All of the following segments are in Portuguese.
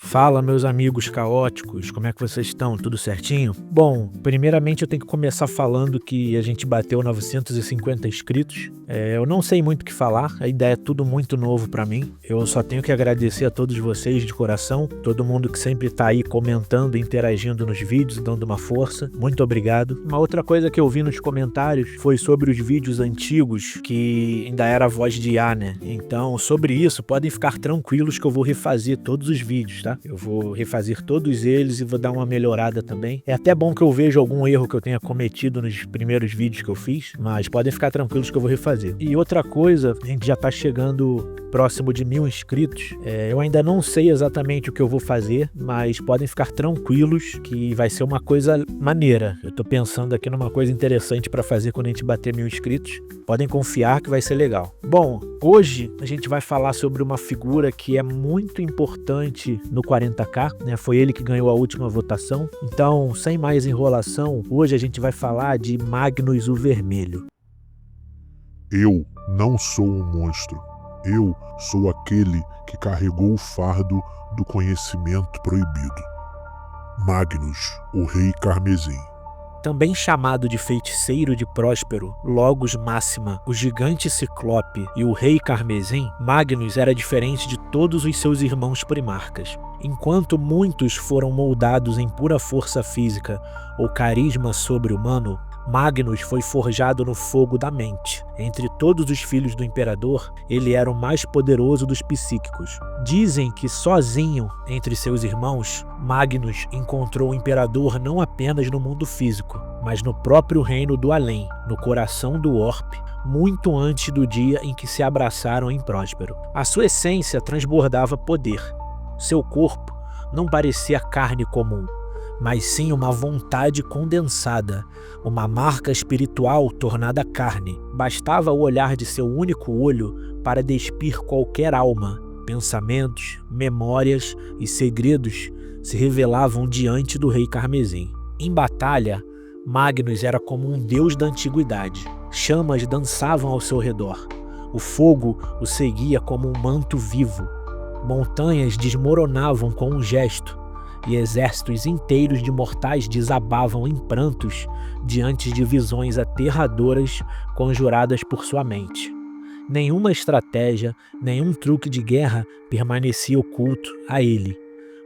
Fala, meus amigos caóticos, como é que vocês estão? Tudo certinho? Bom, primeiramente eu tenho que começar falando que a gente bateu 950 inscritos. Eu não sei muito o que falar, a ideia é tudo muito novo pra mim. Eu só tenho que agradecer a todos vocês de coração, todo mundo que sempre tá aí comentando, interagindo nos vídeos, dando uma força. Muito obrigado. Uma outra coisa que eu vi nos comentários foi sobre os vídeos antigos, que ainda era a voz de IA, né? Então, sobre isso, podem ficar tranquilos que eu vou refazer todos os vídeos, tá? Eu vou refazer todos eles e vou dar uma melhorada também. É até bom que eu veja algum erro que eu tenha cometido nos primeiros vídeos que eu fiz, mas podem ficar tranquilos que eu vou refazer. E outra coisa, a gente já tá chegando próximo de 1000 inscritos. Eu ainda não sei exatamente o que eu vou fazer, mas podem ficar tranquilos que vai ser uma coisa maneira. Eu tô pensando aqui numa coisa interessante para fazer quando a gente bater 1000 inscritos. Podem confiar que vai ser legal. Bom, hoje a gente vai falar sobre uma figura que é muito importante no 40K, né? Foi ele que ganhou a última votação. Então, sem mais enrolação, hoje a gente vai falar de Magnus o Vermelho. Eu não sou um monstro. Eu sou aquele que carregou o fardo do conhecimento proibido. Magnus, o Rei Carmesim. Também chamado de feiticeiro de Próspero, Logos Máxima, o gigante Ciclope e o Rei Carmesim, Magnus era diferente de todos os seus irmãos primarcas. Enquanto muitos foram moldados em pura força física ou carisma sobre-humano, Magnus foi forjado no fogo da mente. Entre todos os filhos do imperador, ele era o mais poderoso dos psíquicos. Dizem que sozinho, entre seus irmãos, Magnus encontrou o imperador não apenas no mundo físico, mas no próprio reino do além, no coração do Orbe, muito antes do dia em que se abraçaram em Próspero. A sua essência transbordava poder. Seu corpo não parecia carne comum, mas sim uma vontade condensada, uma marca espiritual tornada carne. Bastava o olhar de seu único olho para despir qualquer alma. Pensamentos, memórias e segredos se revelavam diante do Rei Carmesim. Em batalha, Magnus era como um deus da antiguidade. Chamas dançavam ao seu redor. O fogo o seguia como um manto vivo. Montanhas desmoronavam com um gesto, e exércitos inteiros de mortais desabavam em prantos diante de visões aterradoras conjuradas por sua mente. Nenhuma estratégia, nenhum truque de guerra permanecia oculto a ele,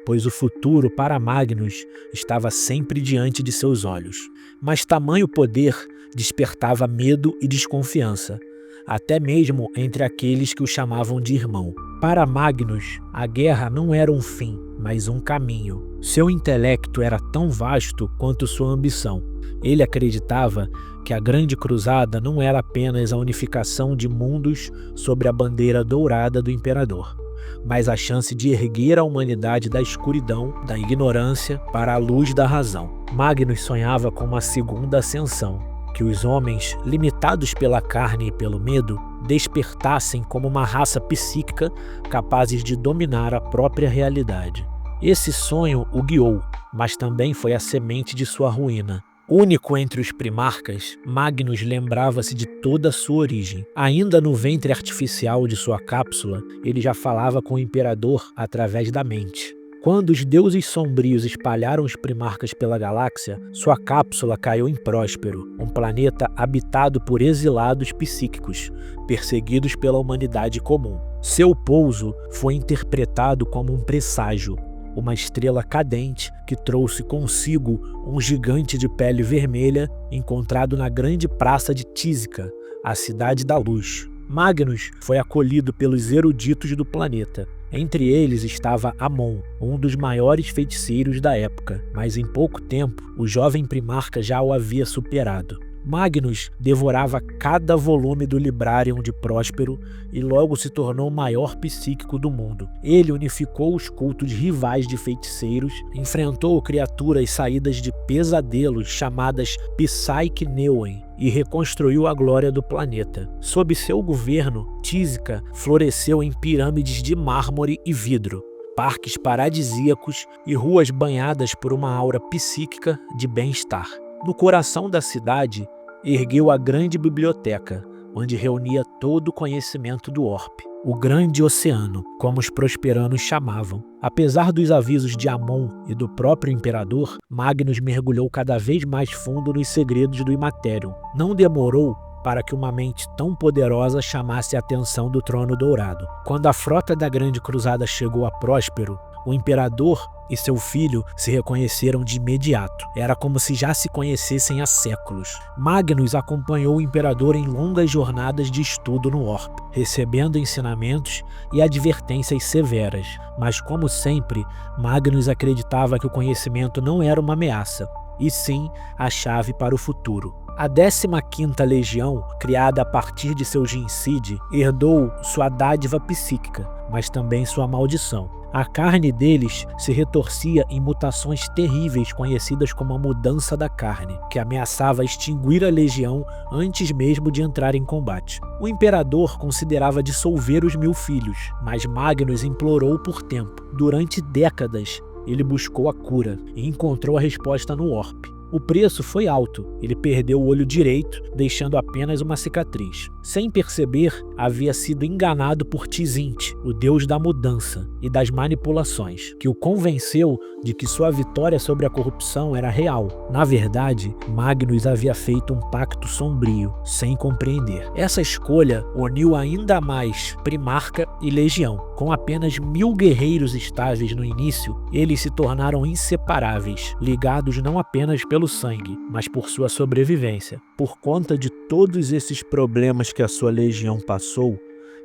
pois o futuro para Magnus estava sempre diante de seus olhos. Mas tamanho poder despertava medo e desconfiança, até mesmo entre aqueles que o chamavam de irmão. Para Magnus, a guerra não era um fim, mas um caminho. Seu intelecto era tão vasto quanto sua ambição. Ele acreditava que a Grande Cruzada não era apenas a unificação de mundos sob a bandeira dourada do imperador, mas a chance de erguer a humanidade da escuridão, da ignorância, para a luz da razão. Magnus sonhava com uma segunda ascensão, que os homens, limitados pela carne e pelo medo, despertassem como uma raça psíquica capazes de dominar a própria realidade. Esse sonho o guiou, mas também foi a semente de sua ruína. Único entre os primarcas, Magnus lembrava-se de toda a sua origem. Ainda no ventre artificial de sua cápsula, ele já falava com o imperador através da mente. Quando os deuses sombrios espalharam os primarcas pela galáxia, sua cápsula caiu em Próspero, um planeta habitado por exilados psíquicos, perseguidos pela humanidade comum. Seu pouso foi interpretado como um presságio, uma estrela cadente que trouxe consigo um gigante de pele vermelha encontrado na grande praça de Tísica, a Cidade da Luz. Magnus foi acolhido pelos eruditos do planeta. Entre eles estava Amon, um dos maiores feiticeiros da época, mas em pouco tempo o jovem primarca já o havia superado. Magnus devorava cada volume do Librarium de Próspero e logo se tornou o maior psíquico do mundo. Ele unificou os cultos rivais de feiticeiros, enfrentou criaturas saídas de pesadelos chamadas Psyche Neuen e reconstruiu a glória do planeta. Sob seu governo, Tísica floresceu em pirâmides de mármore e vidro, parques paradisíacos e ruas banhadas por uma aura psíquica de bem-estar. No coração da cidade, ergueu a grande biblioteca, onde reunia todo o conhecimento do Orbe. o Grande Oceano, como os prosperanos chamavam. Apesar dos avisos de Amon e do próprio imperador, Magnus mergulhou cada vez mais fundo nos segredos do Imaterium. Não demorou para que uma mente tão poderosa chamasse a atenção do Trono Dourado. Quando a frota da Grande Cruzada chegou a Próspero, o imperador e seu filho se reconheceram de imediato. Era como se já se conhecessem há séculos. Magnus acompanhou o imperador em longas jornadas de estudo no Orb, recebendo ensinamentos e advertências severas. Mas, como sempre, Magnus acreditava que o conhecimento não era uma ameaça, e sim a chave para o futuro. A 15ª Legião, criada a partir de seu Jincide, herdou sua dádiva psíquica, mas também sua maldição. A carne deles se retorcia em mutações terríveis conhecidas como a mudança da carne, que ameaçava extinguir a legião antes mesmo de entrar em combate. O imperador considerava dissolver os 1000 filhos, mas Magnus implorou por tempo. Durante décadas, ele buscou a cura e encontrou a resposta no Orb. O preço foi alto, ele perdeu o olho direito, deixando apenas uma cicatriz. Sem perceber, havia sido enganado por Tzint, o deus da mudança e das manipulações, que o convenceu de que sua vitória sobre a corrupção era real. Na verdade, Magnus havia feito um pacto sombrio, sem compreender. Essa escolha uniu ainda mais Primarca e Legião. Com apenas 1000 guerreiros estáveis no início, eles se tornaram inseparáveis, ligados não apenas pelo sangue, mas por sua sobrevivência. Por conta de todos esses problemas que a sua legião passou,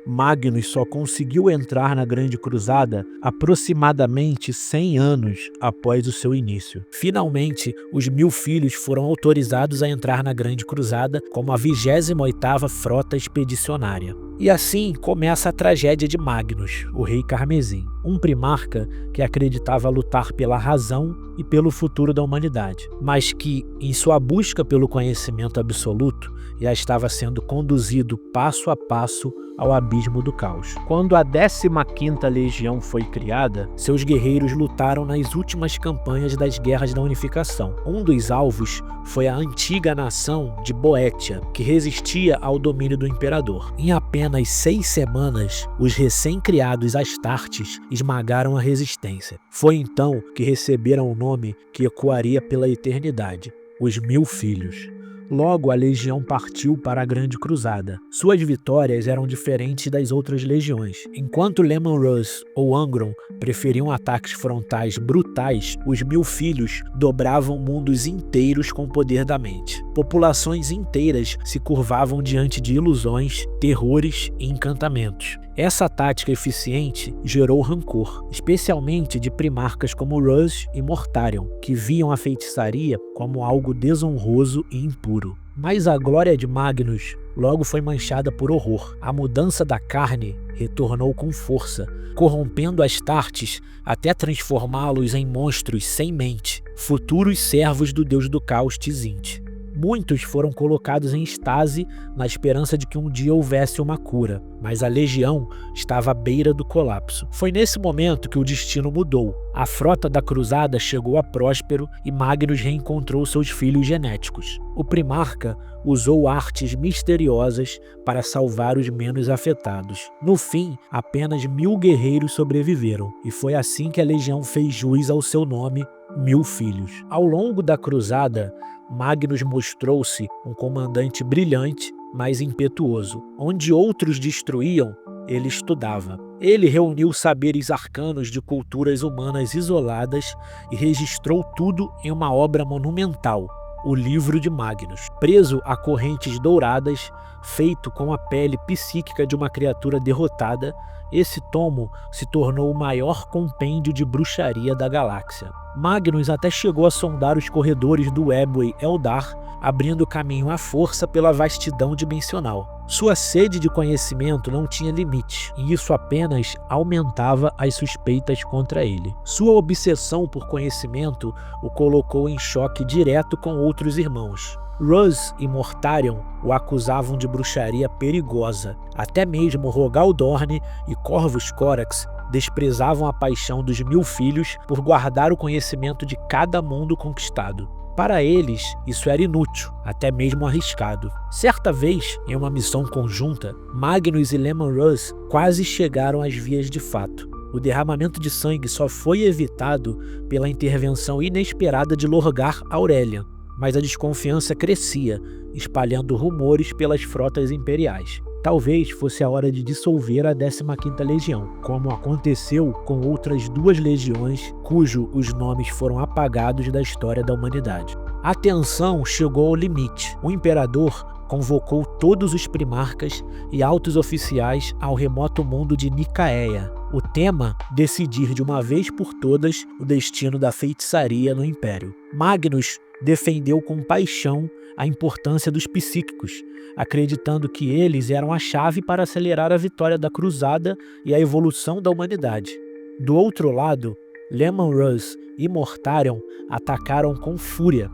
Magnus só conseguiu entrar na Grande Cruzada aproximadamente 100 anos após o seu início. Finalmente, os 1000 filhos foram autorizados a entrar na Grande Cruzada como a 28ª Frota Expedicionária. E assim começa a tragédia de Magnus, o Rei Carmesim, um primarca que acreditava lutar pela razão e pelo futuro da humanidade, mas que, em sua busca pelo conhecimento absoluto, já estava sendo conduzido passo a passo ao abismo do caos. Quando a 15ª Legião foi criada, seus guerreiros lutaram nas últimas campanhas das Guerras da Unificação. Um dos alvos foi a antiga nação de Boétia, que resistia ao domínio do imperador. Em apenas 6 semanas, os recém-criados Astartes esmagaram a resistência. Foi então que receberam o nome que ecoaria pela eternidade: os 1000 filhos. Logo, a legião partiu para a Grande Cruzada. Suas vitórias eram diferentes das outras legiões. Enquanto Leman Russ ou Angron preferiam ataques frontais brutais, os 1000 filhos dobravam mundos inteiros com o poder da mente. Populações inteiras se curvavam diante de ilusões, terrores e encantamentos. Essa tática eficiente gerou rancor, especialmente de primarcas como Russ e Mortarion, que viam a feitiçaria como algo desonroso e impuro. Mas a glória de Magnus logo foi manchada por horror. A mudança da carne retornou com força, corrompendo Astartes até transformá-los em monstros sem mente, futuros servos do deus do caos Tzint. Muitos foram colocados em estase na esperança de que um dia houvesse uma cura, mas a legião estava à beira do colapso. Foi nesse momento que o destino mudou. A frota da cruzada chegou a Próspero e Magnus reencontrou seus filhos genéticos. O primarca usou artes misteriosas para salvar os menos afetados. No fim, apenas 1000 guerreiros sobreviveram, e foi assim que a legião fez jus ao seu nome, 1000 filhos. Ao longo da cruzada, Magnus mostrou-se um comandante brilhante, mas impetuoso. Onde outros destruíam, ele estudava. Ele reuniu saberes arcanos de culturas humanas isoladas e registrou tudo em uma obra monumental, o Livro de Magnus. Preso a correntes douradas, feito com a pele psíquica de uma criatura derrotada, esse tomo se tornou o maior compêndio de bruxaria da galáxia. Magnus até chegou a sondar os corredores do Ebway Eldar, abrindo caminho à força pela vastidão dimensional. Sua sede de conhecimento não tinha limite, e isso apenas aumentava as suspeitas contra ele. Sua obsessão por conhecimento o colocou em choque direto com outros irmãos. Russ e Mortarion o acusavam de bruxaria perigosa. Até mesmo Rogal Dorne e Corvus Corax desprezavam a paixão dos 1000 filhos por guardar o conhecimento de cada mundo conquistado. Para eles, isso era inútil, até mesmo arriscado. Certa vez, em uma missão conjunta, Magnus e Leman Russ quase chegaram às vias de fato. O derramamento de sangue só foi evitado pela intervenção inesperada de Lorgar Aurelian, mas a desconfiança crescia, espalhando rumores pelas frotas imperiais. Talvez fosse a hora de dissolver a 15ª Legião, como aconteceu com outras 2 legiões cujos nomes foram apagados da história da humanidade. A tensão chegou ao limite. O imperador convocou todos os primarcas e altos oficiais ao remoto mundo de Nicaea. O tema: decidir de uma vez por todas o destino da feitiçaria no Império. Magnus defendeu com paixão a importância dos psíquicos, acreditando que eles eram a chave para acelerar a vitória da Cruzada e a evolução da humanidade. Do outro lado, Leman Russ e Mortarion atacaram com fúria.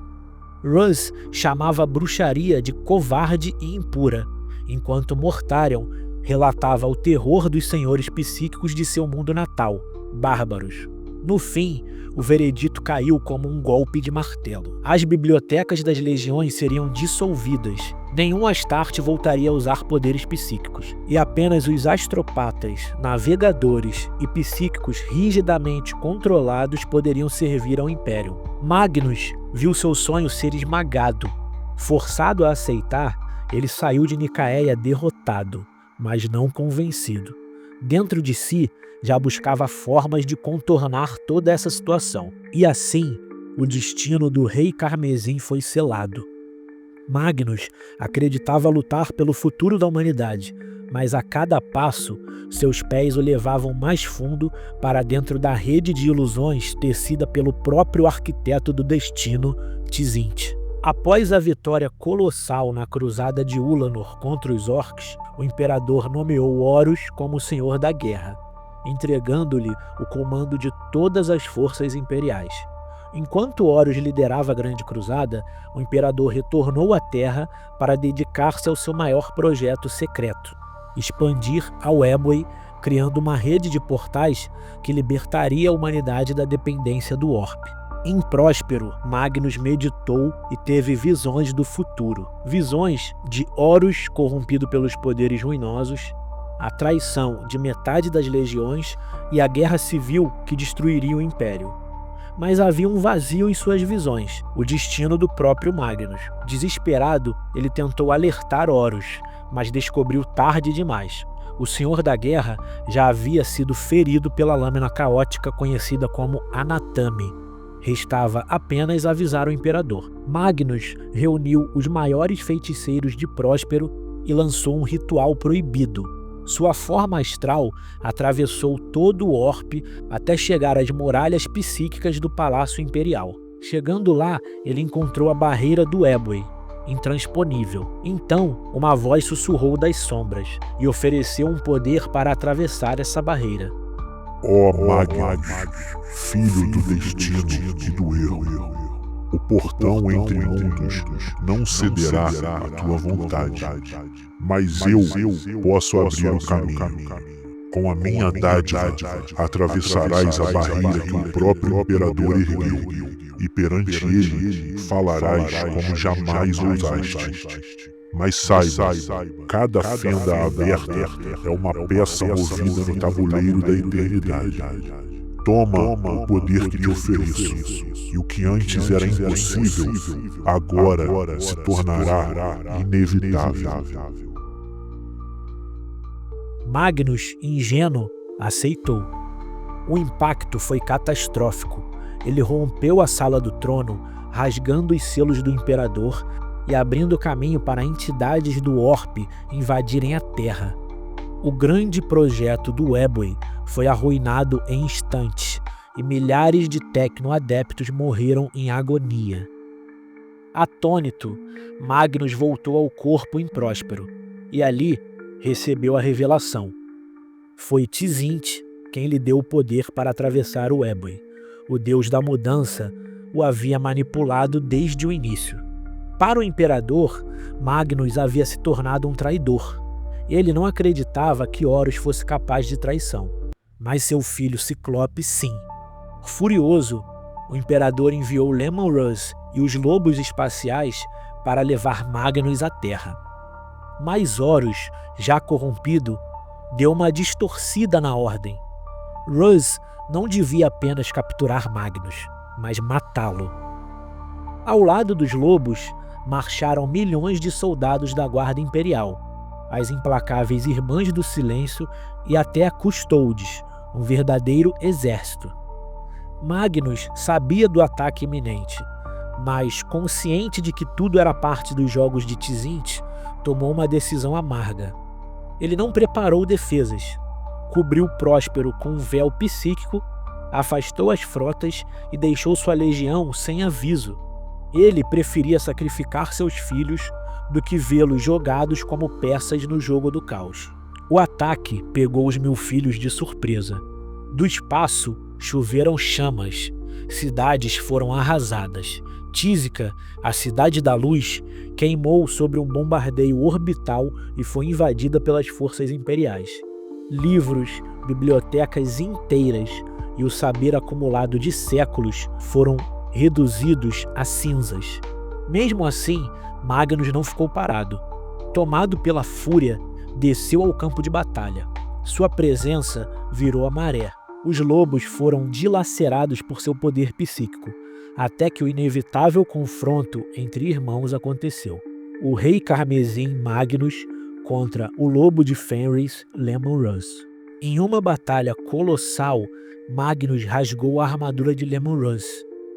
Russ chamava a bruxaria de covarde e impura, enquanto Mortarion relatava o terror dos senhores psíquicos de seu mundo natal, bárbaros. No fim, o veredito caiu como um golpe de martelo. As bibliotecas das legiões seriam dissolvidas. Nenhum Astarte voltaria a usar poderes psíquicos, e apenas os astropatas, navegadores e psíquicos rigidamente controlados poderiam servir ao Império. Magnus viu seu sonho ser esmagado. Forçado a aceitar, ele saiu de Nicaea derrotado, mas não convencido. Dentro de si, já buscava formas de contornar toda essa situação. E assim, o destino do Rei Carmesim foi selado. Magnus acreditava lutar pelo futuro da humanidade, mas a cada passo, seus pés o levavam mais fundo para dentro da rede de ilusões tecida pelo próprio arquiteto do destino, Tzint. Após a vitória colossal na cruzada de Ulanor contra os orcs, o imperador nomeou Horus como senhor da guerra, entregando-lhe o comando de todas as forças imperiais. Enquanto Horus liderava a Grande Cruzada, o imperador retornou à Terra para dedicar-se ao seu maior projeto secreto: expandir a Webway, criando uma rede de portais que libertaria a humanidade da dependência do Orb. Impróspero, Magnus meditou e teve visões do futuro. Visões de Horus corrompido pelos poderes ruinosos, a traição de metade das legiões e a guerra civil que destruiria o Império. Mas havia um vazio em suas visões, o destino do próprio Magnus. Desesperado, ele tentou alertar Horus, mas descobriu tarde demais. O Senhor da Guerra já havia sido ferido pela lâmina caótica conhecida como Anatame. Restava apenas avisar o imperador. Magnus reuniu os maiores feiticeiros de Próspero e lançou um ritual proibido. Sua forma astral atravessou todo o Orb até chegar às muralhas psíquicas do Palácio Imperial. Chegando lá, ele encontrou a barreira do Ebway, intransponível. Então, uma voz sussurrou das sombras e ofereceu um poder para atravessar essa barreira. Ó Magnus, filho do destino e do erro, o portão entre mundos não cederá à tua vontade, mas eu posso abrir o caminho. Com a minha dádiva, atravessarás a barreira que o próprio imperador ergueu, e perante ele falarás como jamais ousaste. Mas saiba, cada fenda aberta é uma peça movida no tabuleiro da eternidade. Toma o poder que te ofereço, e o que antes era impossível, agora se tornará inevitável. Magnus, ingênuo, aceitou. O impacto foi catastrófico. Ele rompeu a sala do trono, rasgando os selos do imperador e abrindo caminho para entidades do Orb invadirem a Terra. O grande projeto do Ebway foi arruinado em instantes e milhares de tecno-adeptos morreram em agonia. Atônito, Magnus voltou ao corpo impróspero e ali recebeu a revelação. Foi Tzint quem lhe deu o poder para atravessar o Ebway. O deus da mudança o havia manipulado desde o início. Para o imperador, Magnus havia se tornado um traidor. Ele não acreditava que Horus fosse capaz de traição, mas seu filho Ciclope sim. Furioso, o imperador enviou Leman Russ e os lobos espaciais para levar Magnus à Terra. Mas Horus, já corrompido, deu uma distorcida na ordem. Russ não devia apenas capturar Magnus, mas matá-lo. Ao lado dos lobos, marcharam milhões de soldados da Guarda Imperial, as implacáveis Irmãs do Silêncio e até a Custodes, um verdadeiro exército. Magnus sabia do ataque iminente, mas, consciente de que tudo era parte dos jogos de Tzint, tomou uma decisão amarga. Ele não preparou defesas, cobriu Próspero com um véu psíquico, afastou as frotas e deixou sua legião sem aviso. Ele preferia sacrificar seus filhos do que vê-los jogados como peças no jogo do caos. O ataque pegou os 1000 filhos de surpresa. Do espaço choveram chamas, cidades foram arrasadas. Tísica, a cidade da luz, queimou sobre um bombardeio orbital e foi invadida pelas forças imperiais. Livros, bibliotecas inteiras e o saber acumulado de séculos foram reduzidos a cinzas. Mesmo assim, Magnus não ficou parado. Tomado pela fúria, desceu ao campo de batalha. Sua presença virou a maré. Os lobos foram dilacerados por seu poder psíquico, até que o inevitável confronto entre irmãos aconteceu. O Rei Carmesim Magnus contra o Lobo de Fenris, Leman Russ. Em uma batalha colossal, Magnus rasgou a armadura de Leman Russ,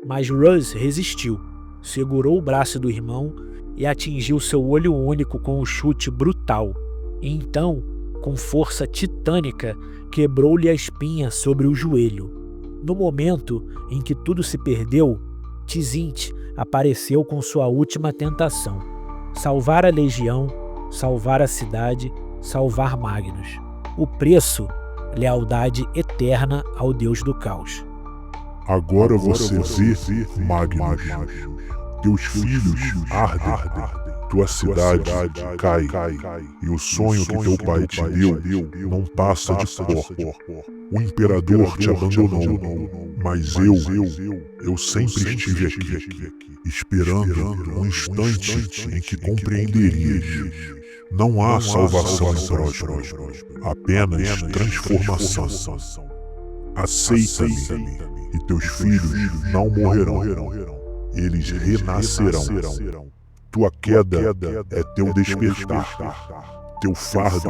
mas Russ resistiu, segurou o braço do irmão e atingiu seu olho único com um chute brutal. E então, com força titânica, quebrou-lhe a espinha sobre o joelho. No momento em que tudo se perdeu, Tzint apareceu com sua última tentação: salvar a legião, salvar a cidade, salvar Magnus. O preço: lealdade eterna ao Deus do Caos. Agora você vê, Magnus. Teus filhos ardem, tua cidade cai, e o sonho que teu pai te deu não passa de pó. O imperador te abandonou, mas eu sempre estive aqui, esperando um instante em que compreenderias. Não há salvação em Próspero, apenas transformação. Aceita-me, e teus filhos não morrerão. Eles renascerão. Tua queda é teu despertar. Teu fardo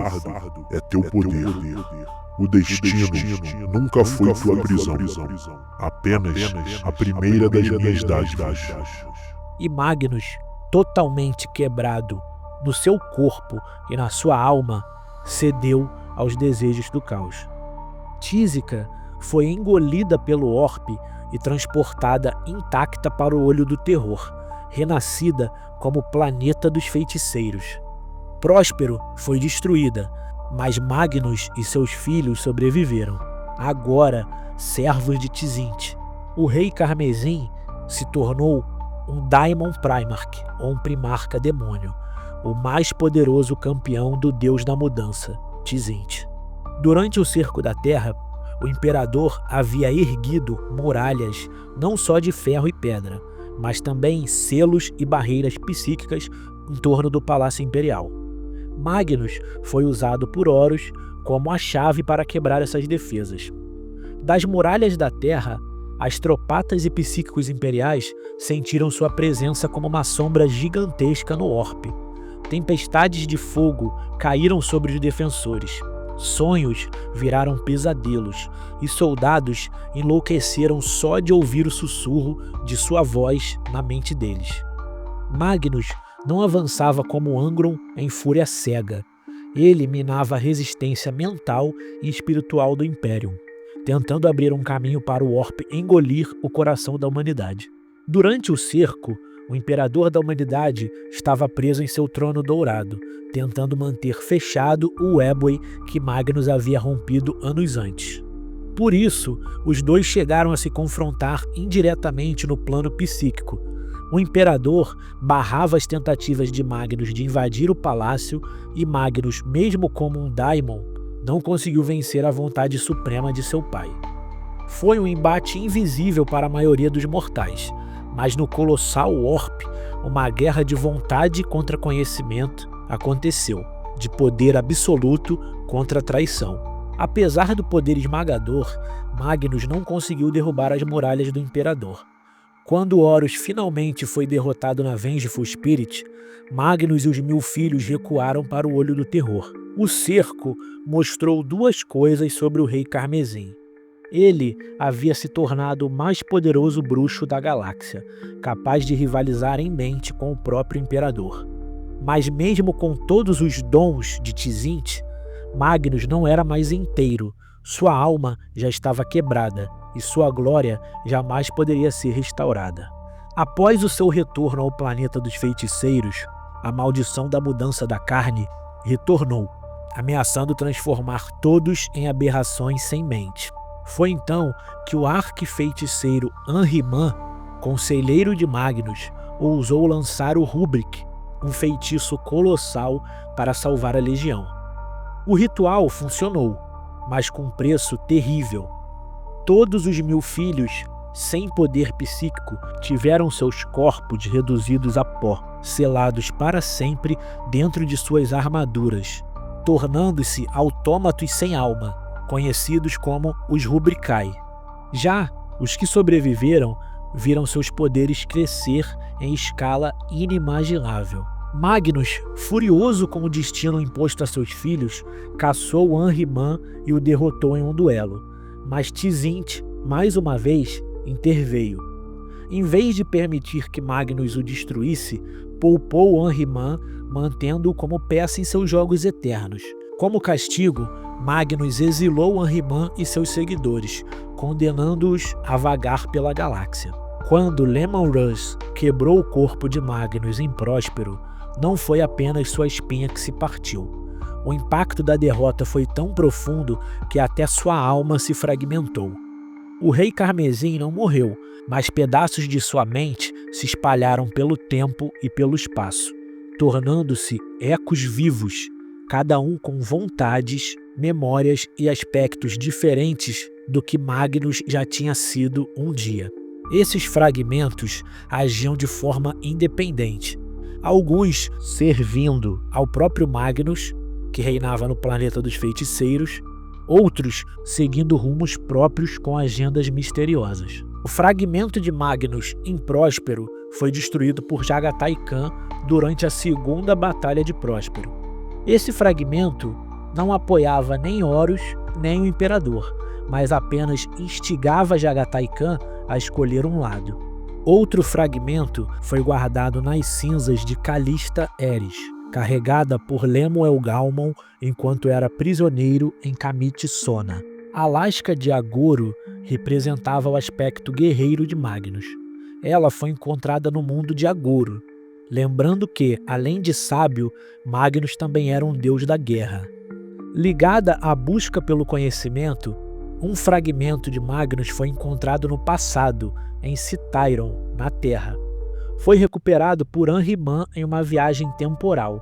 é teu poder. O destino nunca foi tua prisão. Apenas a primeira das minhas dádivas. E Magnus, totalmente quebrado, no seu corpo e na sua alma, cedeu aos desejos do caos. Tísica foi engolida pelo orbe e transportada intacta para o Olho do Terror, renascida como planeta dos feiticeiros. Próspero foi destruída, mas Magnus e seus filhos sobreviveram, agora servos de Tzint. O Rei Carmesim se tornou um Daimon Primarch, ou um Primarca Demônio, o mais poderoso campeão do Deus da Mudança, Tzint. Durante o Cerco da Terra, o imperador havia erguido muralhas não só de ferro e pedra, mas também selos e barreiras psíquicas em torno do Palácio Imperial. Magnus foi usado por Horus como a chave para quebrar essas defesas. Das muralhas da Terra, astropatas e psíquicos imperiais sentiram sua presença como uma sombra gigantesca no orbe. Tempestades de fogo caíram sobre os defensores. Sonhos viraram pesadelos, e soldados enlouqueceram só de ouvir o sussurro de sua voz na mente deles. Magnus não avançava como Angron em fúria cega. Ele minava a resistência mental e espiritual do Império, tentando abrir um caminho para o orbe engolir o coração da humanidade. Durante o cerco, o Imperador da Humanidade estava preso em seu trono dourado, tentando manter fechado o Webway que Magnus havia rompido anos antes. Por isso, os dois chegaram a se confrontar indiretamente no plano psíquico. O Imperador barrava as tentativas de Magnus de invadir o palácio e Magnus, mesmo como um Daimon, não conseguiu vencer a vontade suprema de seu pai. Foi um embate invisível para a maioria dos mortais, mas no Colossal Orb, uma guerra de vontade contra conhecimento aconteceu, de poder absoluto contra traição. Apesar do poder esmagador, Magnus não conseguiu derrubar as muralhas do Imperador. Quando Horus finalmente foi derrotado na Vengeful Spirit, Magnus e os 1000 filhos recuaram para o Olho do Terror. O cerco mostrou duas coisas sobre o Rei Carmesim. Ele havia se tornado o mais poderoso bruxo da galáxia, capaz de rivalizar em mente com o próprio Imperador. Mas mesmo com todos os dons de Tzint, Magnus não era mais inteiro. Sua alma já estava quebrada e sua glória jamais poderia ser restaurada. Após o seu retorno ao planeta dos feiticeiros, a maldição da mudança da carne retornou, ameaçando transformar todos em aberrações sem mente. Foi então que o arquifeiticeiro Ahriman, conselheiro de Magnus, ousou lançar o Rubric, um feitiço colossal para salvar a legião. O ritual funcionou, mas com um preço terrível. Todos os 1000 filhos, sem poder psíquico, tiveram seus corpos reduzidos a pó, selados para sempre dentro de suas armaduras, tornando-se autômatos sem alma, conhecidos como os Rubricai. Já os que sobreviveram viram seus poderes crescer em escala inimaginável. Magnus, furioso com o destino imposto a seus filhos, caçou Ahriman e o derrotou em um duelo. Mas Tzint, mais uma vez, interveio. Em vez de permitir que Magnus o destruísse, poupou Ahriman, mantendo-o como peça em seus jogos eternos. Como castigo, Magnus exilou Ahriman e seus seguidores, condenando-os a vagar pela galáxia. Quando Leman-Russ quebrou o corpo de Magnus em Próspero, não foi apenas sua espinha que se partiu. O impacto da derrota foi tão profundo que até sua alma se fragmentou. O Rei Carmesim não morreu, mas pedaços de sua mente se espalharam pelo tempo e pelo espaço, tornando-se ecos vivos, cada um com vontades, memórias e aspectos diferentes do que Magnus já tinha sido um dia. Esses fragmentos agiam de forma independente, alguns servindo ao próprio Magnus, que reinava no planeta dos feiticeiros, outros seguindo rumos próprios com agendas misteriosas. O fragmento de Magnus em Próspero foi destruído por Jagatai Khan durante a Segunda Batalha de Próspero. Esse fragmento não apoiava nem Horus nem o Imperador, mas apenas instigava Jagatai Khan a escolher um lado. Outro fragmento foi guardado nas cinzas de Callista Eris, carregada por Lemuel Galmon enquanto era prisioneiro em Kamit Sona. A lasca de Agoro representava o aspecto guerreiro de Magnus. Ela foi encontrada no mundo de Agoro, lembrando que, além de sábio, Magnus também era um deus da guerra. Ligada à busca pelo conhecimento, um fragmento de Magnus foi encontrado no passado, em Citairon, na Terra. Foi recuperado por Ahriman em uma viagem temporal.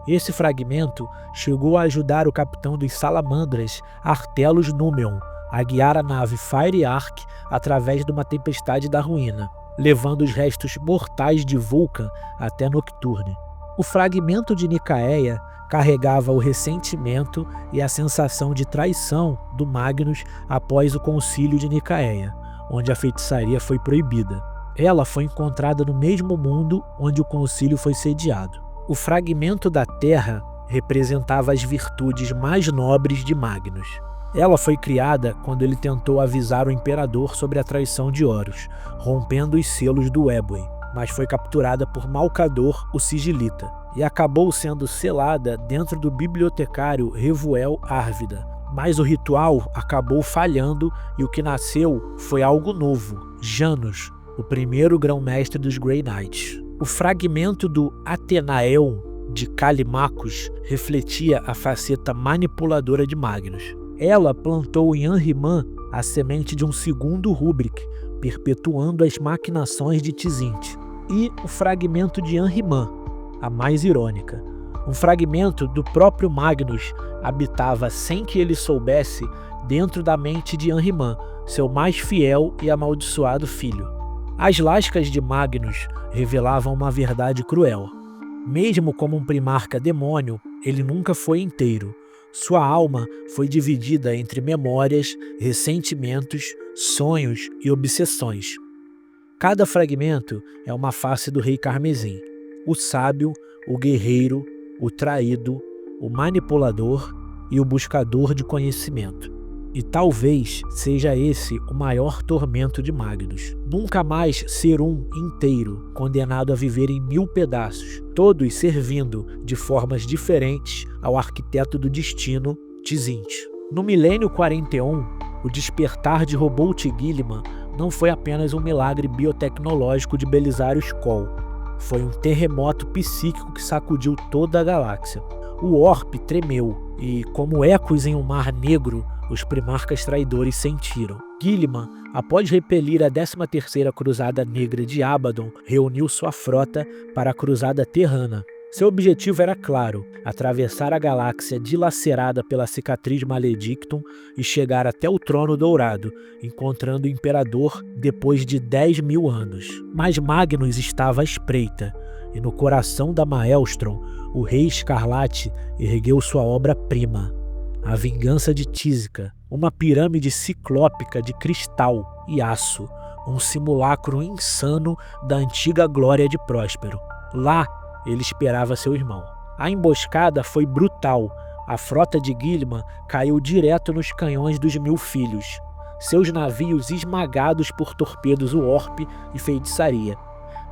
Esse fragmento chegou a ajudar o capitão dos Salamandras, Artelos Númeon, a guiar a nave Fire Ark através de uma tempestade da ruína, levando os restos mortais de Vulcan até Nocturne. O fragmento de Nicaea carregava o ressentimento e a sensação de traição do Magnus após o concílio de Nicaea, onde a feitiçaria foi proibida. Ela foi encontrada no mesmo mundo onde o concílio foi sediado. O fragmento da Terra representava as virtudes mais nobres de Magnus. Ela foi criada quando ele tentou avisar o Imperador sobre a traição de Horus, rompendo os selos do Eboi, mas foi capturada por Malcador, o Sigilita, e acabou sendo selada dentro do bibliotecário Revuel Árvida. Mas o ritual acabou falhando e o que nasceu foi algo novo, Janus, o primeiro grão-mestre dos Grey Knights. O fragmento do Atenaeon de Callimachus refletia a faceta manipuladora de Magnus. Ela plantou em Ahriman a semente de um segundo Rubric, perpetuando as maquinações de Tzint. E o fragmento de Ahriman, a mais irônica. Um fragmento do próprio Magnus habitava, sem que ele soubesse, dentro da mente de Ahriman, seu mais fiel e amaldiçoado filho. As lascas de Magnus revelavam uma verdade cruel. Mesmo como um primarca demônio, ele nunca foi inteiro. Sua alma foi dividida entre memórias, ressentimentos, sonhos e obsessões. Cada fragmento é uma face do Rei Carmesim: o sábio, o guerreiro, o traído, o manipulador e o buscador de conhecimento. E talvez seja esse o maior tormento de Magnus. Nunca mais ser um inteiro, condenado a viver em 1000 pedaços, todos servindo de formas diferentes ao arquiteto do destino, Tzint. No milênio 41, o despertar de Roboute Guilliman não foi apenas um milagre biotecnológico de Belisário Skoll. Foi um terremoto psíquico que sacudiu toda a galáxia. O orbe tremeu e, como ecos em um mar negro, os primarcas traidores sentiram. Guilliman, após repelir a 13ª Cruzada Negra de Abaddon, reuniu sua frota para a Cruzada Terrana. Seu objetivo era claro: atravessar a galáxia dilacerada pela cicatriz Maledictum e chegar até o Trono Dourado, encontrando o Imperador depois de 10.000 anos. Mas Magnus estava à espreita, e no coração da Maelstrom, o Rei Escarlate ergueu sua obra-prima, a Vingança de Tísica, uma pirâmide ciclópica de cristal e aço, um simulacro insano da antiga glória de Próspero. Lá, ele esperava seu irmão. A emboscada foi brutal. A frota de Guilliman caiu direto nos canhões dos 1000 filhos, seus navios esmagados por torpedos Warp e feitiçaria.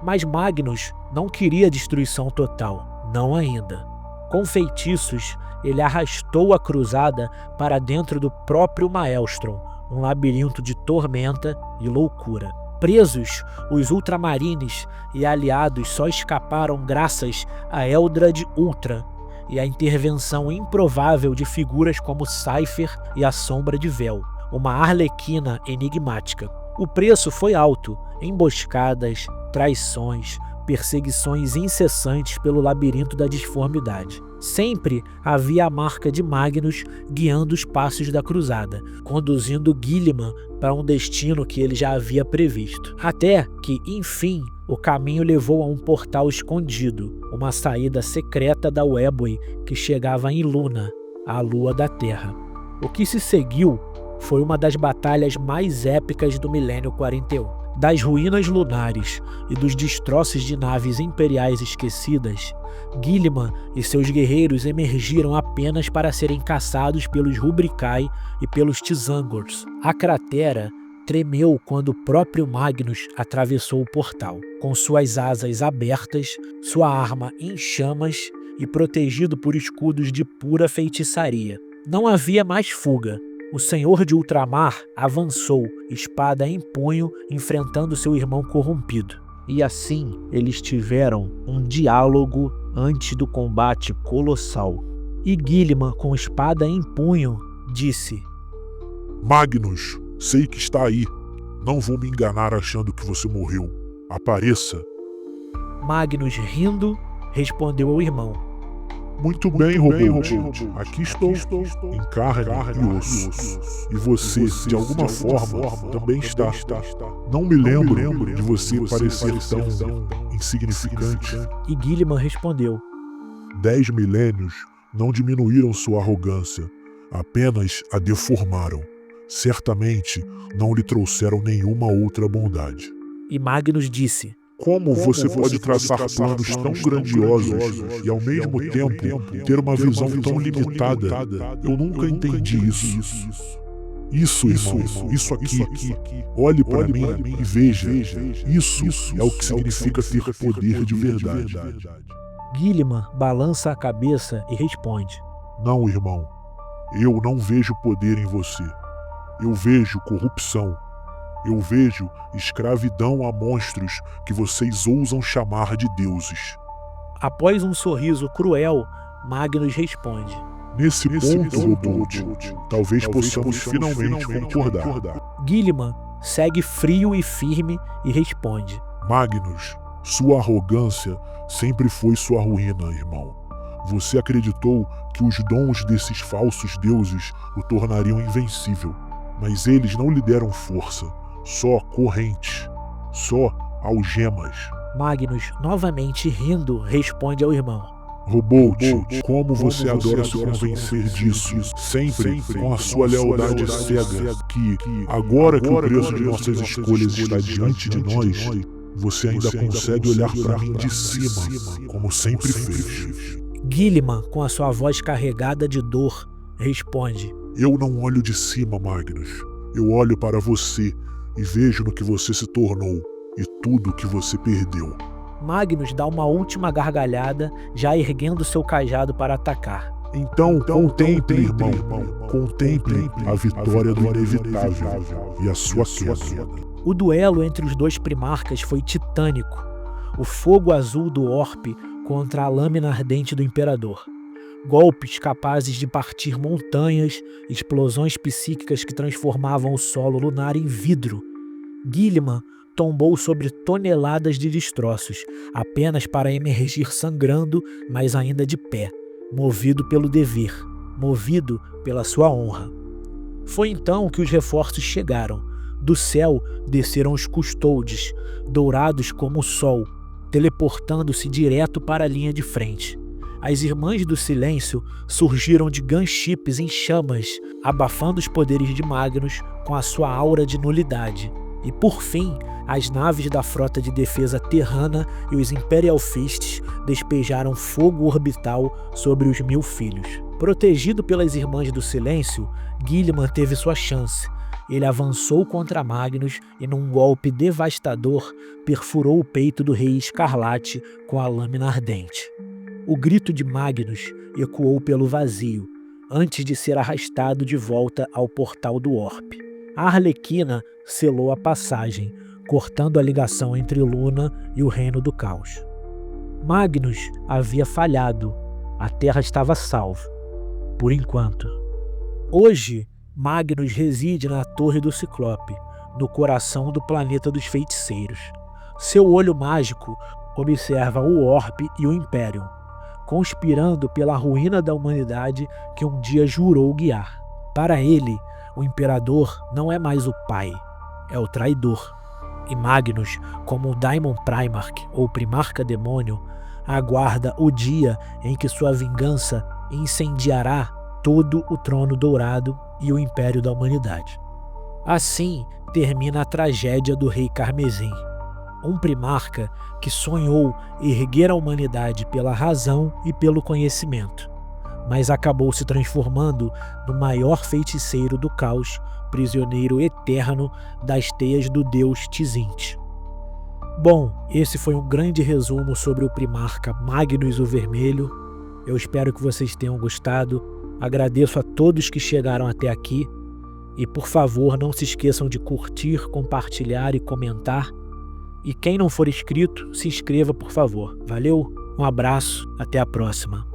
Mas Magnus não queria destruição total, não ainda. Com feitiços, ele arrastou a cruzada para dentro do próprio Maelstrom, um labirinto de tormenta e loucura. Presos, os Ultramarines e aliados só escaparam graças a Eldrad Ultra e à intervenção improvável de figuras como Cypher e a Sombra de Vel, uma arlequina enigmática. O preço foi alto: emboscadas, traições, perseguições incessantes pelo labirinto da disformidade. Sempre havia a marca de Magnus guiando os passos da cruzada, conduzindo Guilliman para um destino que ele já havia previsto. Até que, enfim, o caminho levou a um portal escondido, uma saída secreta da Webway que chegava em Luna, a lua da Terra. O que se seguiu foi uma das batalhas mais épicas do milênio 41. Das ruínas lunares e dos destroços de naves imperiais esquecidas, Guilliman e seus guerreiros emergiram apenas para serem caçados pelos Rubricai e pelos Tzangors. A cratera tremeu quando o próprio Magnus atravessou o portal, com suas asas abertas, sua arma em chamas e protegido por escudos de pura feitiçaria. Não havia mais fuga. O Senhor de Ultramar avançou, espada em punho, enfrentando seu irmão corrompido. E assim eles tiveram um diálogo antes do combate colossal. E Guilliman, com espada em punho, disse: Magnus, sei que está aí. Não vou me enganar achando que você morreu. Apareça. Magnus, rindo, respondeu ao irmão: Muito bem, Roboute. Aqui estou, em carne e osso. E você, de alguma forma, também está. Não me lembro de você parecer tão insignificante. E Guilliman respondeu: 10 milênios não diminuíram sua arrogância, apenas a deformaram. Certamente não lhe trouxeram nenhuma outra bondade. E Magnus disse: Como você pode traçar planos tão grandiosos e ao mesmo tempo ter uma visão tão limitada? Eu nunca entendi isso. Isso, irmão, isso aqui. Olhe para mim e veja. Isso é o que significa ter poder de verdade. Guilliman balança a cabeça e responde: Não, irmão. Eu não vejo poder em você. Eu vejo corrupção. Eu vejo escravidão a monstros que vocês ousam chamar de deuses. Após um sorriso cruel, Magnus responde: Nesse ponto, Roboute, talvez possamos finalmente concordar. Guilliman segue frio e firme e responde: Magnus, sua arrogância sempre foi sua ruína, irmão. Você acreditou que os dons desses falsos deuses o tornariam invencível, mas eles não lhe deram força, só correntes, só algemas. Magnus, novamente rindo, responde ao irmão: Roboute, como você adora se convencer disso, sempre com a sua lealdade cega, que, agora que o preço de nossas escolhas está diante de nós, você ainda consegue olhar para mim de cima, como sempre fez. Guilliman, com a sua voz carregada de dor, responde: Eu não olho de cima, Magnus. Eu olho para você e vejo no que você se tornou e tudo que você perdeu. Magnus dá uma última gargalhada, já erguendo seu cajado para atacar. Então contemple, irmão. Contemple a vitória do inevitável e a sua queda. O duelo entre os dois primarcas foi titânico. O fogo azul do orbe contra a lâmina ardente do imperador. Golpes capazes de partir montanhas, explosões psíquicas que transformavam o solo lunar em vidro. Guilliman tombou sobre toneladas de destroços, apenas para emergir sangrando, mas ainda de pé, movido pelo dever, movido pela sua honra. Foi então que os reforços chegaram. Do céu desceram os custodes, dourados como o sol, teleportando-se direto para a linha de frente. As Irmãs do Silêncio surgiram de gunships em chamas, abafando os poderes de Magnus com a sua aura de nulidade. E por fim, as naves da frota de defesa terrana e os Imperial Fists despejaram fogo orbital sobre os 1000 filhos. Protegido pelas Irmãs do Silêncio, Guilliman teve sua chance. Ele avançou contra Magnus e, num golpe devastador, perfurou o peito do Rei Escarlate com a lâmina ardente. O grito de Magnus ecoou pelo vazio, antes de ser arrastado de volta ao portal do orbe. A Arlequina selou a passagem, cortando a ligação entre Luna e o Reino do Caos. Magnus havia falhado. A Terra estava salva. Por enquanto. Hoje, Magnus reside na Torre do Ciclope, no coração do planeta dos feiticeiros. Seu olho mágico observa o orbe e o Imperium, conspirando pela ruína da humanidade que um dia jurou guiar. Para ele, o Imperador não é mais o pai, é o traidor. E Magnus, como o Daimon Primarch ou Primarca Demônio, aguarda o dia em que sua vingança incendiará todo o Trono Dourado e o Império da Humanidade. Assim termina a tragédia do Rei Carmesim, um primarca que sonhou erguer a humanidade pela razão e pelo conhecimento, mas acabou se transformando no maior feiticeiro do caos, prisioneiro eterno das teias do deus Tzint. Bom, esse foi um grande resumo sobre o primarca Magnus o Vermelho. Eu espero que vocês tenham gostado. Agradeço a todos que chegaram até aqui. E por favor, não se esqueçam de curtir, compartilhar e comentar. E quem não for inscrito, se inscreva, por favor. Valeu, um abraço, até a próxima.